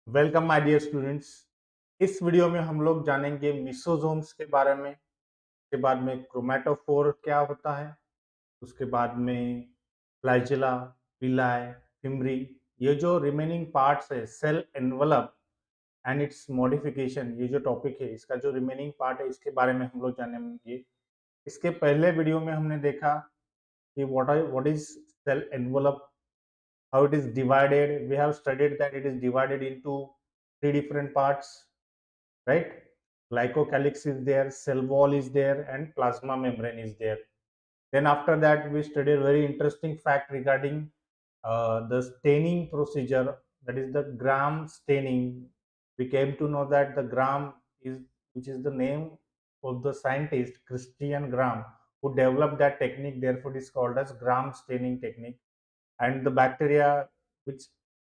Welcome my dear students. इस video में हम लोग जानेंगे मिसोजोम्स के बारे में। उसके बाद में क्रोमेटोफोर क्या होता है, उसके बाद में फ्लैजेला, विलाय, फिमरी, ये जो रिमेनिंग पार्ट्स है, cell envelope and its modification, ये जो टॉपिक है इसका जो रिमेनिंग पार्ट है इसके बारे में हम लोग जानेंगे। इसके पहले वीडियो में हमने देखा कि what is cell envelope, how it is divided. We have studied that it is divided into three different parts, right? Glycocalyx is there, cell wall is there, and plasma membrane is there. Then after that we studied a very interesting fact regarding the staining procedure, that is the gram staining. We came to know that the gram is, which is the name of the scientist Christian Gram, who developed that technique, therefore it is called as gram staining technique. And the bacteria which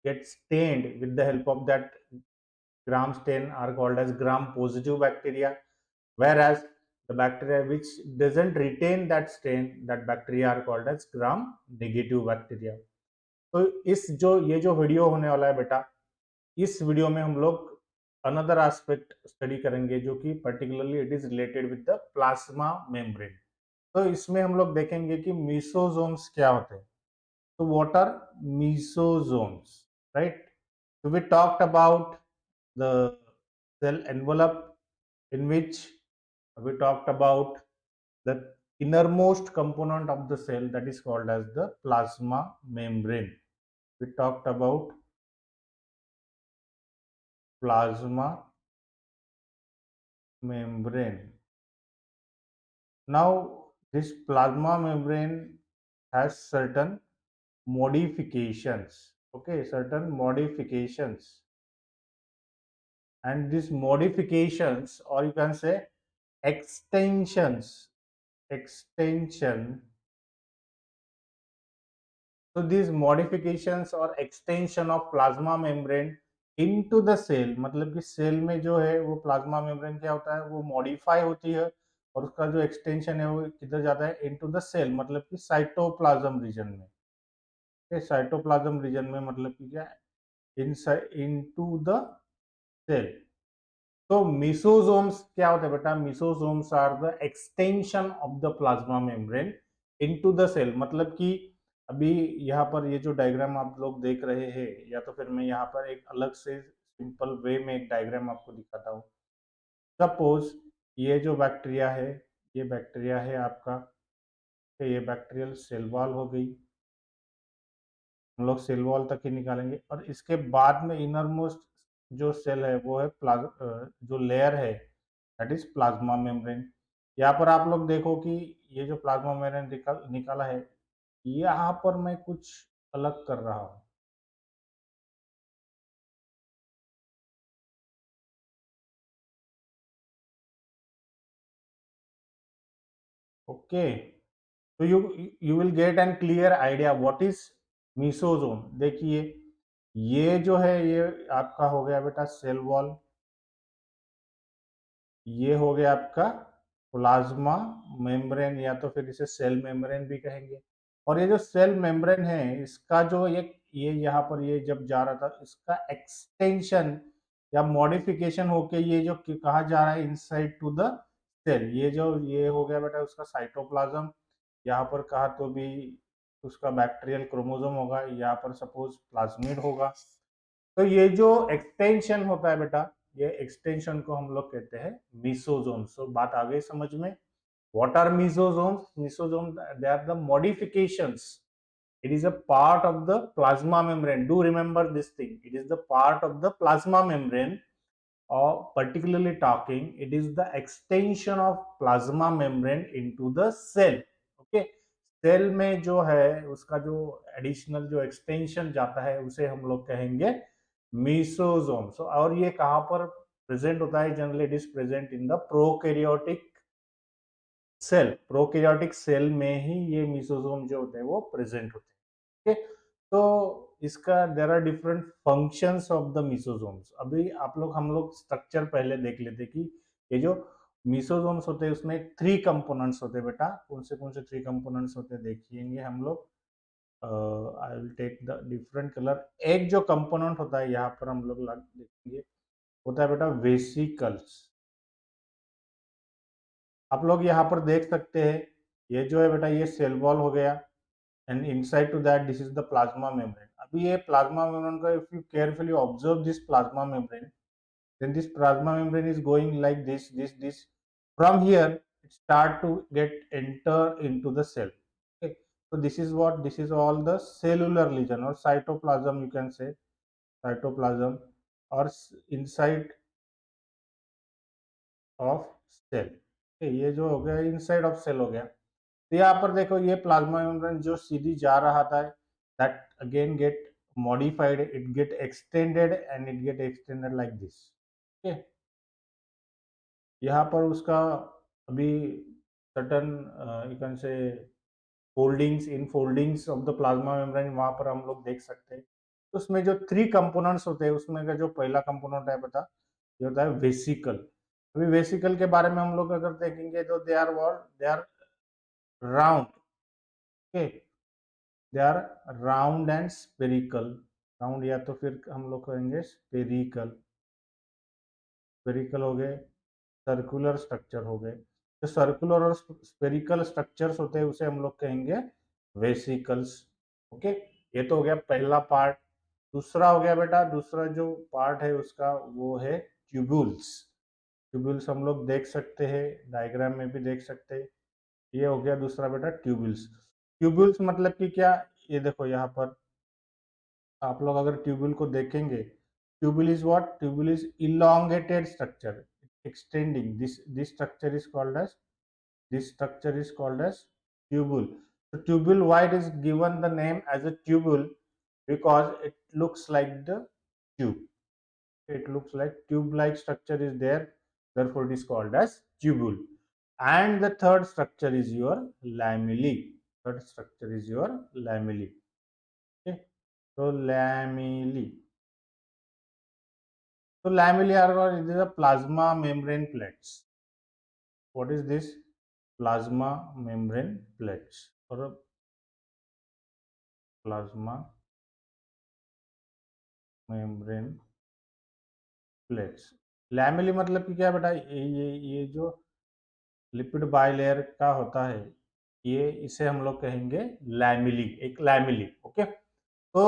get stained with the help of that gram stain are called as gram positive bacteria, whereas the bacteria which doesn't retain that stain, that bacteria are called as gram negative bacteria. तो इस जो ये जो video होने वाला है बेटा, इस वीडियो में हम लोग अनदर एस्पेक्ट स्टडी करेंगे जो कि particularly it is related with the plasma membrane. तो इसमें हम लोग देखेंगे कि मीसोजोम्स क्या होते हैं। So what are mesosomes, right? So we talked about the cell envelope, in which we talked about the innermost component of the cell, that is called as the plasma membrane. We talked about plasma membrane. Now this plasma membrane has certain modifications, okay, certain modifications, and these modifications, or you can say extension. So these modifications or extension of plasma membrane into the cell, मतलब कि cell में जो है वो plasma membrane क्या होता है, वो मॉडिफाई होती है और उसका जो एक्सटेंशन है वो किधर जाता है, इनटू द सेल, मतलब कि साइटोप्लाज्म रीजन में। साइटोप्लाज्म रीजन में मतलब कि क्या, इनसाइड इनटू द सेल। तो मिसोसोम्स क्या होता है बेटा, mesosomes are the extension of the plasma membrane into the cell. मतलब कि अभी यहाँ पर ये जो डायग्राम आप लोग देख रहे हैं, या तो फिर मैं यहाँ पर एक अलग से सिंपल वे में एक डायग्राम आपको दिखाता हूँ। सपोज ये जो बैक्टीरिया है, ये बैक्टीरिया है आपका, तो ये बैक्टीरियल सेल वॉल हो गई, हम लोग सेल वॉल तक ही निकालेंगे। और इसके बाद में इनर मोस्ट जो सेल है वो है जो लेयर है, दैट इज प्लाज्मा मेम्ब्रेन। यहाँ पर आप लोग देखो कि ये जो प्लाज्मा मेम्ब्रेन निकाला है, यहाँ पर मैं कुछ अलग कर रहा हूँ। ओके, तो you will get an clear idea what is mesosome. देखिए ये जो है ये आपका हो गया बेटा सेल वॉल, ये हो गया आपका प्लाज्मा मेम्ब्रेन, या तो फिर इसे सेल मेम्ब्रेन भी कहेंगे। और ये जो सेल मेम्ब्रेन है इसका जो ये यहाँ पर ये जब जा रहा था, इसका एक्सटेंशन या मॉडिफिकेशन होके ये जो कहा जा रहा है इनसाइड टू द सेल, ये जो ये हो गया बेटा उसका साइटोप्लाज्म। यहाँ पर कहा तो भी उसका बैक्टीरियल क्रोमोसोम होगा, यहाँ पर सपोज प्लाज्मिड होगा। तो ये जो एक्सटेंशन होता है बेटा, ये एक्सटेंशन को हम लोग कहते हैं मिसोजोम्स। तो बात आ गई समझ में। What are mesosomes? Mesosome they are the modifications, it is a part of the plasma membrane. Do remember this thing, it is the part of the plasma membrane, or particularly talking it is the extension of plasma membrane into the cell. Okay, cell में जो है उसका जो additional जो extension जाता है उसे हम लोग कहेंगे मीसोजोम। और ये कहाँ पर प्रेजेंट होता है? Generally it is present in the prokaryotic cell. Prokaryotic cell में ही ये मीसोजोम जो होते हैं वो प्रेजेंट होते हैं। ओके, तो इसका there are different functions of the mesosomes. अभी आप लोग हम लोग स्ट्रक्चर पहले देख लेते कि ये जो मीसोजोम्स होते हैं उसमें थ्री कंपोनेंट्स होते हैं बेटा। कौन से थ्री कंपोनेंट्स होते हैं देखिएंगे हम लोग। I will take the different colour. एक जो कंपोनेंट होता है यहाँ पर हम लोग देखेंगे, होता है बेटा वेसिकल्स। आप लोग यहाँ पर देख सकते हैं, ये जो है बेटा ये सेल वॉल हो गया, and inside to that this is the plasma membrane. अभी ये प्लाज्मा मेम्ब्रेन का if you carefully observe this plasma membrane, then this plasma membrane is going like this. From here it start to get enter into the cell. Okay, so this is all the cellular lesion or cytoplasm, you can say cytoplasm, or inside of cell. Okay, ये जो हो गया inside of cell हो गया। तो यहाँ पर देखो ये प्लाज्मा मेम्ब्रेन जो सीधी जा रहा था, that again get modified, it get extended and it get extended like this. Okay, यहाँ पर उसका अभी सर्टन यू कैन से foldings, in foldings of the plasma membrane वहाँ पर हम लोग देख सकते हैं। तो उसमें जो 3 कंपोनेंट्स होते हैं, उसमें का जो पहला कंपोनेंट है पता, ये होता है वेसिकल। अभी वेसिकल के बारे में हम लोग अगर देखेंगे तो they are what, they are round. Okay, they are round and spherical. Round या तो फिर हम लोग कहेंगे स्पेरिकल, स्पेरिकल हो गए, सर्कुलर स्ट्रक्चर हो गए। जो सर्कुलर और स्पेरिकल स्ट्रक्चर्स होते हैं उसे हम लोग कहेंगे वेसिकल्स। ओके, ये तो हो गया पहला पार्ट। दूसरा हो गया बेटा, दूसरा जो पार्ट है उसका वो है ट्यूब्यूल्स। ट्यूब्यूल्स हम लोग देख सकते हैं, डायग्राम में भी देख सकते हैं। ये हो गया दूसरा बेटा ट्यूब्यूल्स। ट्यूब्यूल्स मतलब कि क्या, ये देखो यहाँ पर आप लोग अगर ट्यूब्यूल को देखेंगे, tubule is what, tubule is elongated structure extending, this structure is called as, this structure is called as tubule. So tubule, why it is given the name as a tubule, because it looks like the tube, it looks like tube like structure is there, therefore it is called as tubule. And the third structure is your lamellae. Third structure is your lamellae. Okay, so lamellae. So lamellae are, it is a plasma membrane plates. What is this? Plasma membrane plates or plasma membrane plates. Lamellae मतलब कि क्या बेटा, ये जो lipid bilayer का होता है, ये इसे हम लोग कहेंगे लैमिली, एक lamellae. Okay, so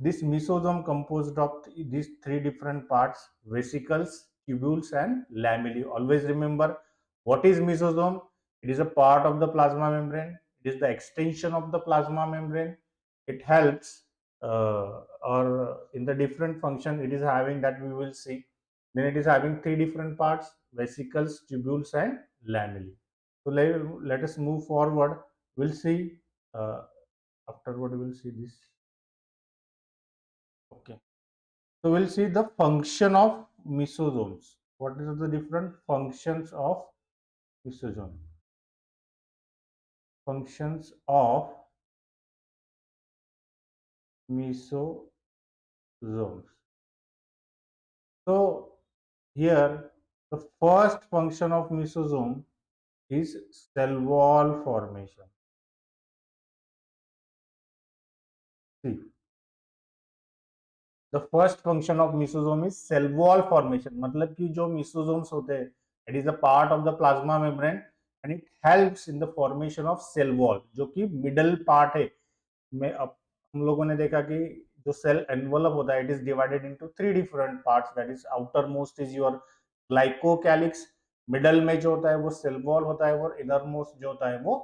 this mesosome composed of these 3 different parts: vesicles, tubules and lamellae. Always remember what is mesosome. It is a part of the plasma membrane. It is the extension of the plasma membrane. It helps or in the different function it is having, that we will see. Then it is having 3 different parts: vesicles, tubules and lamellae. So let us move forward. We'll see afterward we will see this. Okay, so we'll see the function of mesosomes. What are the different functions of mesosome? Functions of mesosomes. So here the first function of mesosome is cell wall formation. See, the first function of mesosome is cell wall formation. मतलब कि जो mesosomes होते हैं, it is a part of the plasma membrane and it helps in the formation of cell wall, जो कि middle part है। में अब हम लोगों ने देखा कि जो सेल एनवलप होता है, it is divided into 3 different parts, that is outer most is your glycocalyx, middle में जो होता है वो सेल वॉल होता है, और इनर मोस्ट जो होता है वो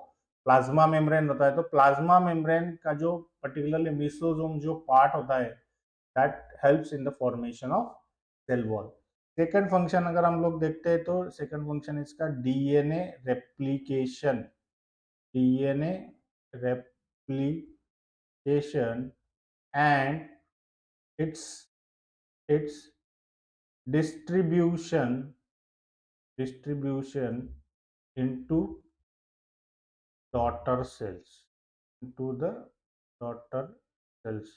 प्लाज्मा मेम्ब्रेन होता है। तो प्लाज्मा मेम्ब्रेन का जो पर्टिकुलरली मेसोसोम जो पार्ट होता है, that helps in the formation of cell wall. Second function अगर हम लोग देखते हैं तो सेकंड फंक्शन इसका DNA replication, DNA replication and its distribution into daughter cells, into the daughter cells.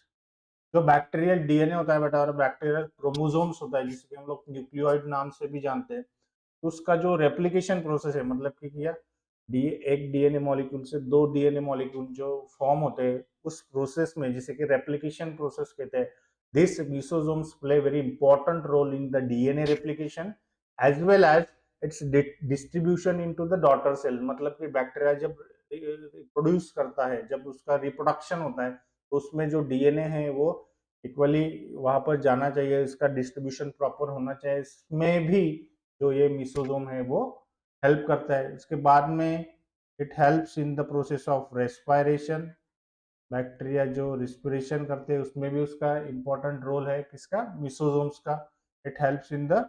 जो बैक्टीरियल डीएनए होता है बेटा और बैक्टीरियल क्रोमोसोम्स होता है, जिसके हम लोग न्यूक्लियोइड नाम से भी जानते हैं, तो उसका जो रेप्लिकेशन प्रोसेस है, मतलब कि क्या एक डीएनए मॉलिक्यूल से 2 डीएनए मॉलिक्यूल जो फॉर्म होते हैं, उस प्रोसेस में, जिसे कि रेप्लिकेशन प्रोसेस कहते हैं, this mesosomes play very important role in the DNA replication as well as its distribution into the daughter cell. मतलब कि बैक्टीरिया जब प्रोड्यूस करता है, जब उसका रिप्रोडक्शन होता है, तो उसमें जो डीएनए है वो इक्वली वहां पर जाना चाहिए, इसका डिस्ट्रीब्यूशन प्रॉपर होना चाहिए। इसमें भी जो ये मिसोसोम है वो हेल्प करता है। इसके बाद में it helps in the process of respiration. Bacteria जो रिस्पिरेशन करते हैं उसमें भी उसका इंपॉर्टेंट रोल है, किसका, मिसोसोम्स का। It helps in the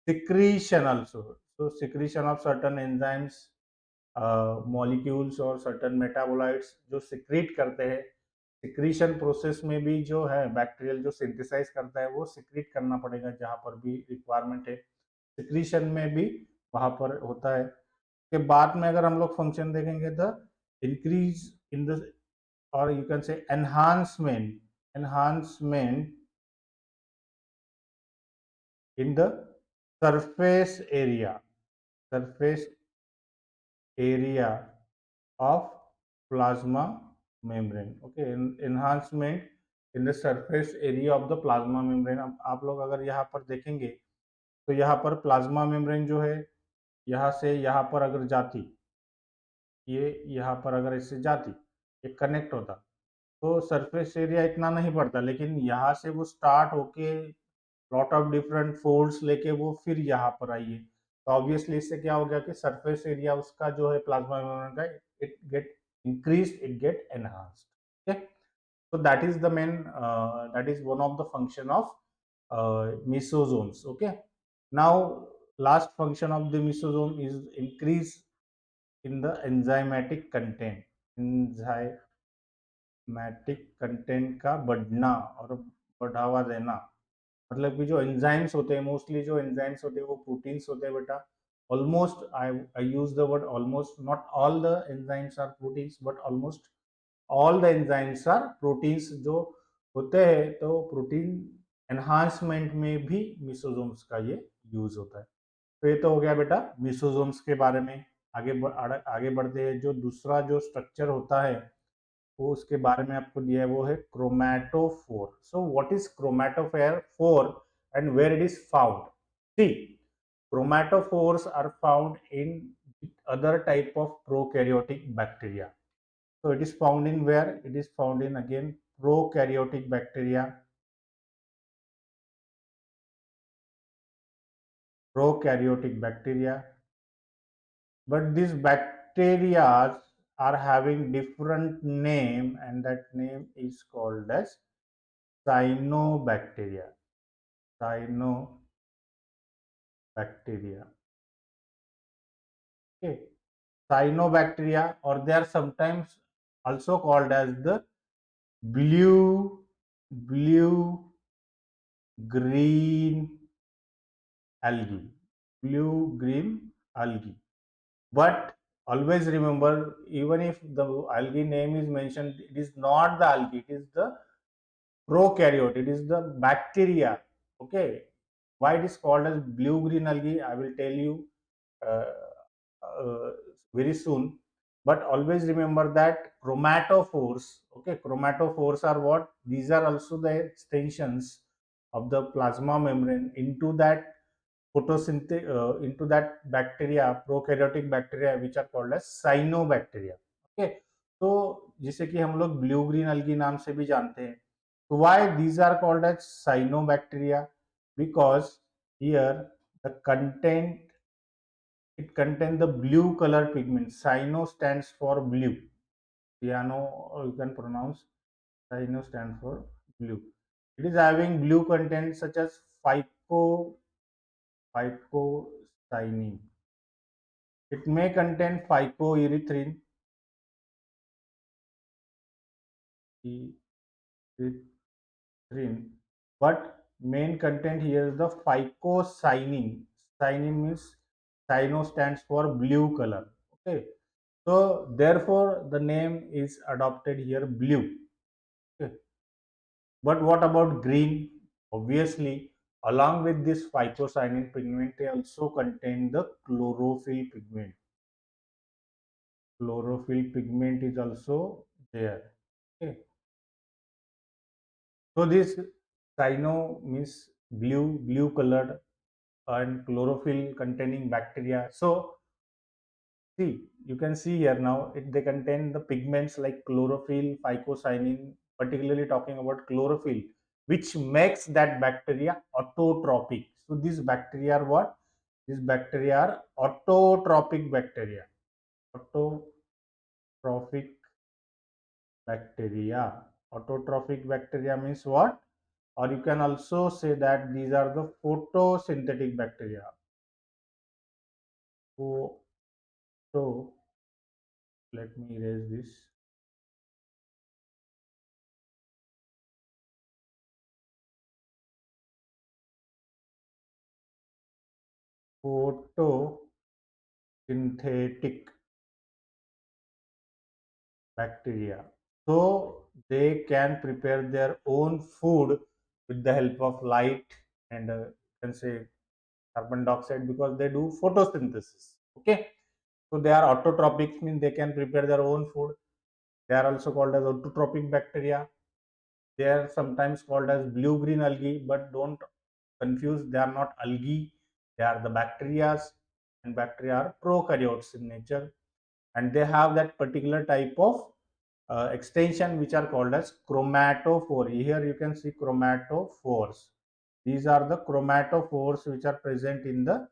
secretion also, so secretion of certain enzymes, molecules और सर्टन मेटाबोलाइट्स जो सिक्रीट करते हैं। सिक्रीशन प्रोसेस में भी जो है बैक्टीरियल जो सिंथेसाइज करता है वो सिक्रीट करना पड़ेगा जहां पर भी रिक्वायरमेंट है। सिक्रीशन में भी वहां पर होता है। के बाद में अगर हम लोग फंक्शन देखेंगे, द इंक्रीज इन द, और यू कैन से enhancement, enhancement in the surface area, surface area of plasma membrane, okay, enhancement in the surface area of the plasma membrane। अब आप लोग अगर यहाँ पर देखेंगे तो यहाँ पर प्लाज्मा मेम्ब्रेन जो है, यहाँ से यहाँ पर अगर जाती, ये यहाँ पर अगर इससे जाती, ये कनेक्ट होता, तो सरफेस एरिया इतना नहीं पड़ता, लेकिन यहाँ से वो स्टार्ट होके लॉट ऑफ डिफरेंट फोल्ड्स लेके वो फिर यहाँ पर आई है। तो ऑब्वियसली इससे क्या हो गया कि सरफेस एरिया उसका जो है प्लाज्मा मेम्ब्रेन का, it get increase, it get enhanced. Okay, so that is the main that is one of the function of mesosomes। Okay, now last function of the mesosome is increase in the enzymatic content, enzymatic content का बढ़ना और बढ़ावा देना। मतलब कि जो enzymes होते हैं, मोस्टली जो एंजाइम्स होते हैं वो प्रोटीन्स होते हैं बेटा। Almost I use the word almost, not all the enzymes are proteins but almost all the enzymes are proteins जो होते हैं। तो प्रोटीन एनहांसमेंट में भी मिसोसोम्स का ये यूज होता है। तो ये तो हो गया बेटा मिसोसोम्स के बारे में। आगे बढ़ते हैं, जो दूसरा जो स्ट्रक्चर होता है वो उसके बारे में आपको दिया है, वो है chromatophore. So what is chromatophore फोर and where it is found? See, chromatophores are found in other type of prokaryotic bacteria। so it is found in where? It is found in again prokaryotic bacteria, prokaryotic bacteria, but these bacteria are having different name, and that name is called as cyanobacteria, cyanobacteria। Okay, cyanobacteria, or they are sometimes also called as the blue green algae, blue green algae। But always remember, even if the algae name is mentioned, it is not the algae, it is the prokaryote, it is the bacteria। Okay, why it is called as blue green algae I will tell you uh, uh, very soon। but always remember that chromatophores, okay, chromatophores are what? These are also the extensions of the plasma membrane into that photosynthesis, into that bacteria, prokaryotic bacteria, which are called as cyanobacteria। okay, तो जिसे कि हम लोग blue green algae नाम से भी जानते हैं। तो why these are called as cyanobacteria? because here the content, it contains the blue color pigment. Cyano stands for blue, cyano, you can pronounce, cyano stands for blue। it is having blue content such as phycocyanin। it may contain phycoerythrin, but main content here is the phycocyanin। Cyanin means, cyano stands for blue color। Okay, so therefore the name is adopted here blue। Okay, but what about green? Obviously, along with this phycocyanin pigment, they also contain the chlorophyll pigment। Chlorophyll pigment is also there। Okay, So this cyano means blue colored and chlorophyll containing bacteria. So see, you can see here now they contain the pigments like chlorophyll, phycocyanin, particularly talking about chlorophyll, which makes that bacteria autotrophic. So these bacteria are what? These bacteria are autotrophic bacteria. Autotrophic bacteria. Autotrophic bacteria means what? Or you can also say that these are the photosynthetic bacteria. So let me erase this. Photosynthetic bacteria. So they can prepare their own food with the help of light and you can say carbon dioxide because they do photosynthesis. Okay. So they are autotrophic, means they can prepare their own food. They are also called as autotrophic bacteria. They are sometimes called as blue-green algae, but don't confuse. They are not algae. They are the bacteria, and bacteria are prokaryotes in nature, and they have that particular type of extension which are called as chromatophore. Here you can see chromatophores. These are the chromatophores which are present in the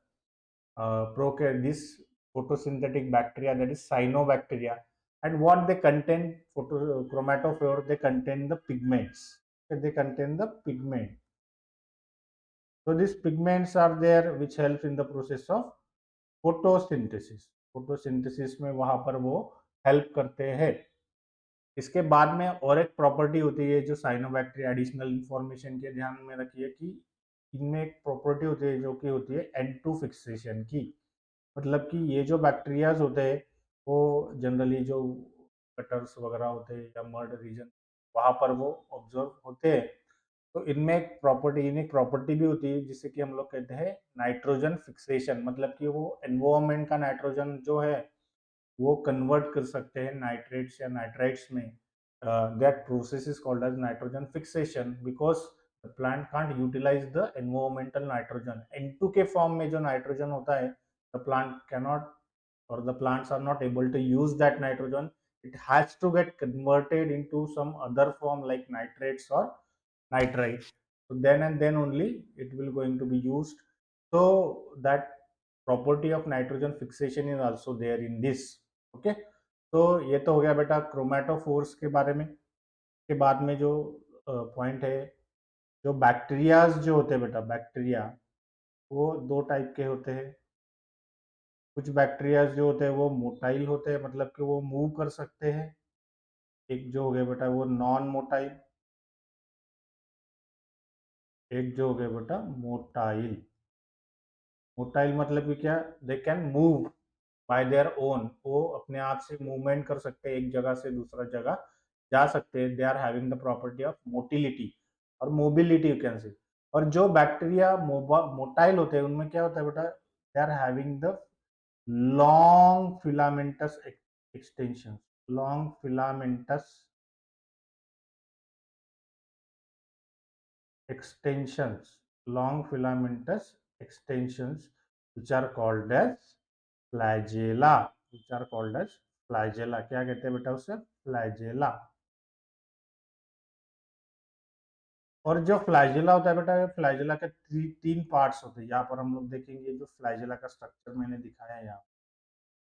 this photosynthetic bacteria, that is cyanobacteria. And what they contain, chromatophore, they contain the pigments. Okay, they contain the pigment. So these pigments are there which helps in the process of photosynthesis. photosynthesis में वहां पर वो help करते हैं. इसके बाद में और एक प्रॉपर्टी होती है जो साइनोबैक्टीरिया, एडिशनल इंफॉर्मेशन के ध्यान में रखिए कि इनमें एक प्रॉपर्टी होती है जो कि होती है N2 फिक्सेशन की. मतलब कि ये जो बैक्टीरियाज होते हैं वो जनरली जो कटर्स वगैरह होते हैं या मर्ड रीजन वहां पर वो ऑब्जर्व होते हैं. तो इनमें एक प्रॉपर्टी, इन्हें प्रॉपर्टी भी होती है जिसे कि हम लोग कहते हैं नाइट्रोजन फिक्सेशन. मतलब कि वो एनवायरमेंट का नाइट्रोजन जो है वो कन्वर्ट कर सकते हैं नाइट्रेट्स या नाइट्राइट्स में. That process is called as nitrogen fixation because the plant can't utilize the environmental nitrogen. N2 के फॉर्म में जो नाइट्रोजन होता है, the plant cannot or the plants are not able to use that nitrogen. It has to get converted into some other form like nitrates or nitrite. So then and then only it will going to be used. So that property of nitrogen fixation is also there in this. Okay. तो ये तो हो गया बेटा chromatophores के बारे में. के बाद में जो पॉइंट है, जो बैक्टीरियाज जो होते हैं बेटा, बैक्टीरिया वो दो टाइप के होते हैं. कुछ बैक्टीरियाज जो होते हैं वो मोटाइल होते हैं, मतलब कि वो मूव कर सकते हैं. एक जो हो गया बेटा वो नॉन मोटाइल, एक जो हो गया बेटा मोटाइल. मोटाइल मतलब कि क्या, they can move by their own. वो अपने आप से मूवमेंट कर सकते हैं, एक जगह से दूसरा जगह जा सकते हैं. They are having the property of motility और मोबिलिटी यू कैन से. और जो बैक्टीरिया मोटाइल होते हैं उनमें क्या होता है बेटा, they are having the long filamentous extensions, long filamentous extensions, long filamentous extensions, which are called as flagella, which are called as flagella. क्या कहते हैं बेटा उसे, flagella. और जो फ्लैजेला होता है बेटा, फ्लैजेला के तीन पार्ट्स होते हैं. यहाँ पर हम लोग देखेंगे जो फ्लैजेला का स्ट्रक्चर मैंने दिखाया है यहाँ.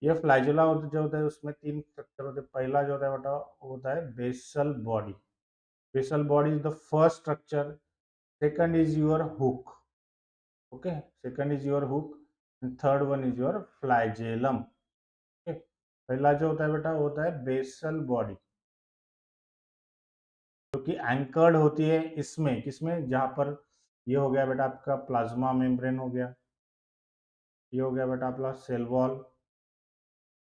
ये फ्लैजेला जो होता है उसमें तीन स्ट्रक्चर होते हैं. पहला जो होता है बेटा वो होता है basal body. Basal body is the first structure. Second is your hook. Okay. Second is your hook. And third one is your flagellum. Okay. पहला जो होता है बेटा वो होता है बेसल बॉडी, जो कि एंकर्ड होती है इसमें, किसमें, जहां पर ये हो गया बेटा आपका प्लाज्मा मेम्ब्रेन हो गया, ये हो गया बेटा आपका सेल वॉल,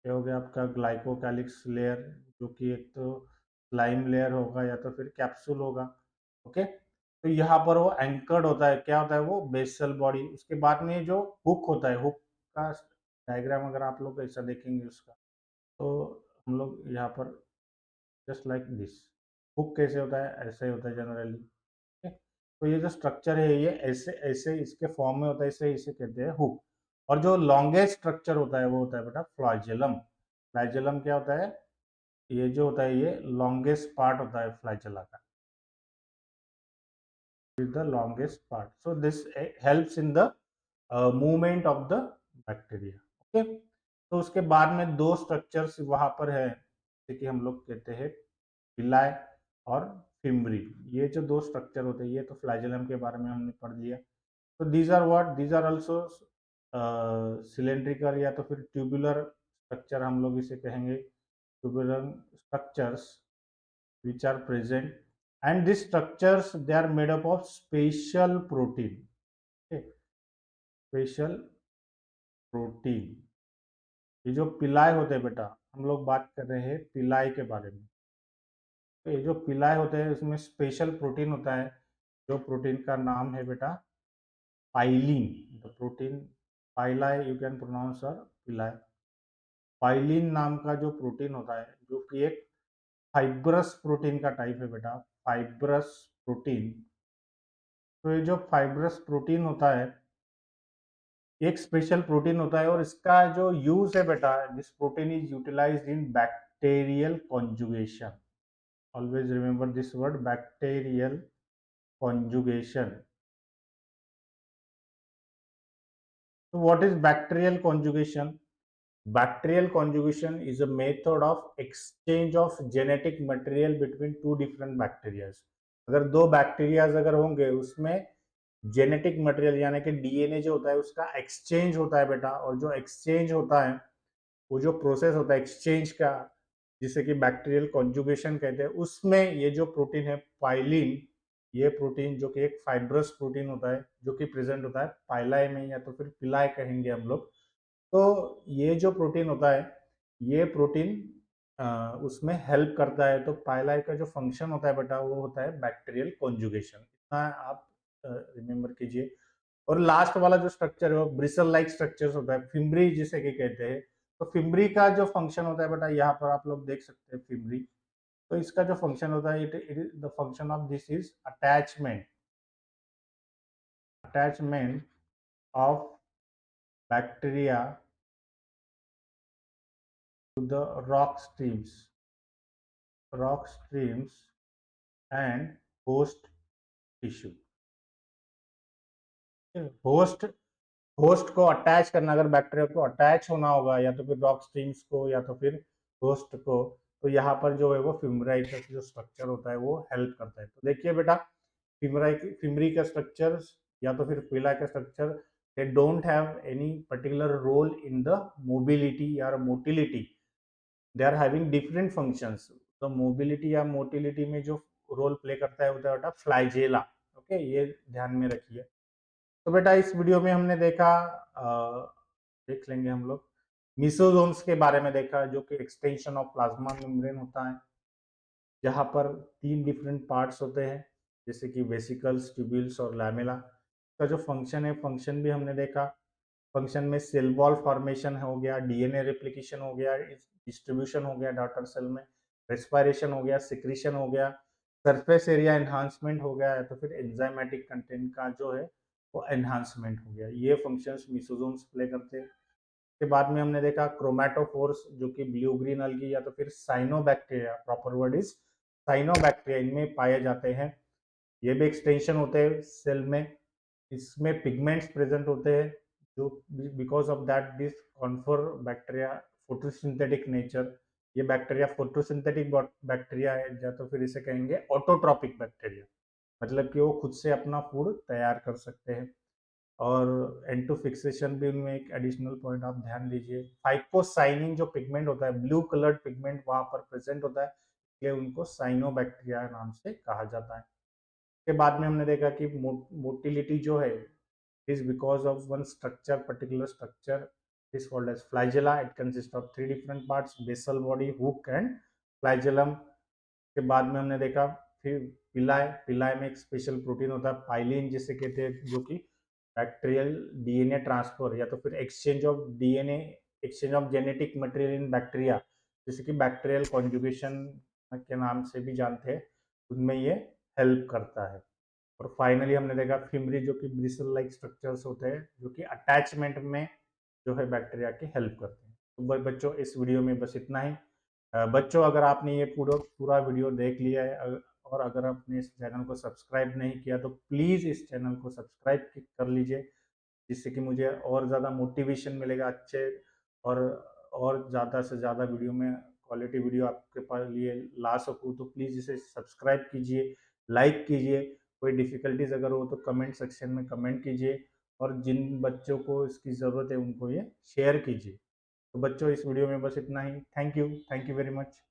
ये हो गया आपका ग्लाइकोकैलिक्स लेयर, जो कि एक तो स्लाइम लेयर होगा या तो फिर कैप्सूल होगा. ओके. तो यहाँ पर वो एंकर्ड होता है, क्या होता है वो बेसल बॉडी. उसके बाद में जो हुक होता है, हुक का डायग्राम अगर आप लोग ऐसा देखेंगे उसका, तो हम लोग यहाँ पर जस्ट लाइक दिस. हुक कैसे होता है, ऐसे होता है जनरली. तो ये जो स्ट्रक्चर है ये ऐसे ऐसे इसके फॉर्म में होता है, इसे इसे कहते हैं हुक। और जो लॉन्गेस्ट स्ट्रक्चर होता है वो होता है बेटा फ्लैजेलम। फ्लैजेलम क्या होता है? ये जो होता है ये लॉन्गेस्ट पार्ट होता है फ्लैजेला का, is the longest part. So this helps in the movement of the bacteria. Okay, तो उसके बाद में दो स्ट्रक्चर्स वहां पर है, जैसे कि हम लोग कहते हैं पिलाय और फिम्बरी। ये जो दो स्ट्रक्चर होते हैं ये तो फ्लैजेलम के बारे में हमने पढ़ लिया। तो these are what, these are also cylindrical या तो फिर ट्यूबुलर स्ट्रक्चर हम लोग इसे कहेंगे, tubular structures which are present, and these structures they are made up of special protein। okay, special protein। ये जो पिलाय होते हैं बेटा, हम लोग बात कर रहे हैं पिलाय के बारे में। तो ये जो पिलाय होते हैं उसमें स्पेशल प्रोटीन होता है, जो प्रोटीन का नाम है बेटा pilin. The protein pili you can pronounce sir pili. Pilin नाम का जो प्रोटीन होता है जो कि एक फाइब्रस प्रोटीन का टाइप है बेटा, फाइब्रस प्रोटीन। तो ये जो फाइब्रस प्रोटीन होता है एक स्पेशल प्रोटीन होता है, और इसका जो यूज है बेटा, this protein is utilized in bacterial conjugation. Always remember this word, bacterial conjugation. So what is bacterial conjugation? Bacterial conjugation is a method of exchange of genetic material between two different bacteria। अगर दो bacterias अगर होंगे उसमें genetic material यानी कि DNA जो होता है उसका एक्सचेंज होता है बेटा, और जो एक्सचेंज होता है वो जो प्रोसेस होता है एक्सचेंज का, जिसे कि बैक्टीरियल कॉन्जुगेशन कहते हैं, उसमें ये जो प्रोटीन है पाइलिन, ये प्रोटीन जो कि एक फाइब्रस प्रोटीन होता है जो कि प्रेजेंट होता है पाइलाई में या तो फिर पिलाय कहेंगे हम लोग। तो ये जो प्रोटीन होता है ये प्रोटीन उसमें हेल्प करता है। तो पाइलाई का जो फंक्शन होता है बेटा वो होता है बैक्टीरियल कॉन्जुगेशन। इतना आप रिमेम्बर कीजिए। और लास्ट वाला जो स्ट्रक्चर है वो ब्रिसल लाइक स्ट्रक्चर्स होता है, फिम्बरी जिसे कि कहते हैं। तो फिम्बरी का जो फंक्शन होता है बेटा यहाँ पर आप लोग देख सकते हैं फिम्बरी। तो इसका जो फंक्शन होता है it the function of this is attachment, attachment of bacteria to the rock streams, rock streams and host tissue. Host host को अटैच करना, अगर बैक्टीरिया को अटैच होना होगा या तो फिर रॉक स्ट्रीम्स को या तो फिर होस्ट को, तो यहाँ पर जो है वो फिम्बराई का जो स्ट्रक्चर होता है वो हेल्प करता है। तो देखिए बेटा फिमरी का स्ट्रक्चर या तो फिर पिला का structure, they don't have any particular role in the mobility या motility, they are having different functions. तो मोबिलिटी या मोटिलिटी में जो रोल प्ले करता है बेटा फ्लाइजेला। ओके, ये ध्यान में रखिए। तो बेटा इस वीडियो में हमने देखा, देख लेंगे हम लोग, मिसोजोम्स के बारे में देखा जो कि एक्सटेंशन ऑफ प्लाज्मा मेम्ब्रेन होता है, जहाँ पर तीन डिफरेंट पार्ट्स होते हैं जैसे कि वेसिकल्स, ट्यूब्यूल्स और लैमेला। का जो फंक्शन है फंक्शन भी हमने देखा। फंक्शन में सेल वॉल फॉर्मेशन हो गया, डीएनए रेप्लिकेशन हो गया, डिस्ट्रीब्यूशन हो गया डॉटर सेल में, रेस्पिरेशन हो गया, सिक्रीशन हो गया, सरफेस एरिया एनहांसमेंट हो गया, या तो फिर एंजाइमेटिक कंटेंट का जो है वो एनहांसमेंट हो गया। ये फंक्शंस मिसोजोम्स प्ले करते हैं। के बाद में हमने देखा क्रोमैटोफोर्स जो कि ब्लू ग्रीन अलगी या तो फिर cyanobacteria, proper word is cyanobacteria, इनमें पाए जाते हैं। ये भी एक्सटेंशन होते हैं सेल में। इसमें पिगमेंट्स प्रेजेंट होते हैं जो because of that this confer bacteria photosynthetic nature. ये बैक्टीरिया फोटोसिंथेटिक बैक्टीरिया है या तो फिर इसे कहेंगे ऑटोट्रॉपिक बैक्टीरिया, मतलब कि वो खुद से अपना फूड तैयार कर सकते हैं। और एंटो फिक्सेशन भी उनमें एक एडिशनल पॉइंट आप ध्यान दीजिए। फाइकोसाइनिन जो पिगमेंट होता है, ब्लू कलर्ड पिगमेंट वहां पर प्रेजेंट होता है, इसलिए उनको साइनोबैक्टीरिया नाम से कहा जाता है। के बाद में हमने देखा कि मोटिलिटी जो है is because of one structure, particular structure is called as flagella। It consists of three different parts, basal body, hook and flagellum। के बाद में हमने देखा फिर पिलाय, पिलाय में एक स्पेशल प्रोटीन होता है पाइलिन जिसे कहते हैं, जो कि बैक्टीरियल डीएनए ट्रांसफर या तो फिर exchange of DNA, exchange of genetic material in bacteria, जैसे कि बैक्टीरियल कॉन्जुगेशन के नाम से भी जानते हैं, उनमें ये हेल्प करता है। और फाइनली हमने देखा फिमरी, जो कि ब्रिसल लाइक स्ट्रक्चर्स होते हैं जो कि अटैचमेंट में जो है बैक्टीरिया की हेल्प करते हैं। तो बच्चों इस वीडियो में बस इतना ही। बच्चों अगर आपने ये पूरा पूरा वीडियो देख लिया है और अगर आपने इस चैनल को सब्सक्राइब नहीं किया तो प्लीज़ इस चैनल को सब्सक्राइब कर लीजिए, जिससे कि मुझे और ज़्यादा मोटिवेशन मिलेगा अच्छे और ज़्यादा से ज़्यादा वीडियो में क्वालिटी वीडियो आपके पास लिए ला सकूँ। तो प्लीज़ इसे सब्सक्राइब कीजिए, लाइक कीजिए, कोई डिफ़िकल्टीज़ अगर हो तो कमेंट सेक्शन में कमेंट कीजिए और जिन बच्चों को इसकी ज़रूरत है उनको ये शेयर कीजिए। तो बच्चों इस वीडियो में बस इतना ही। Thank you very much.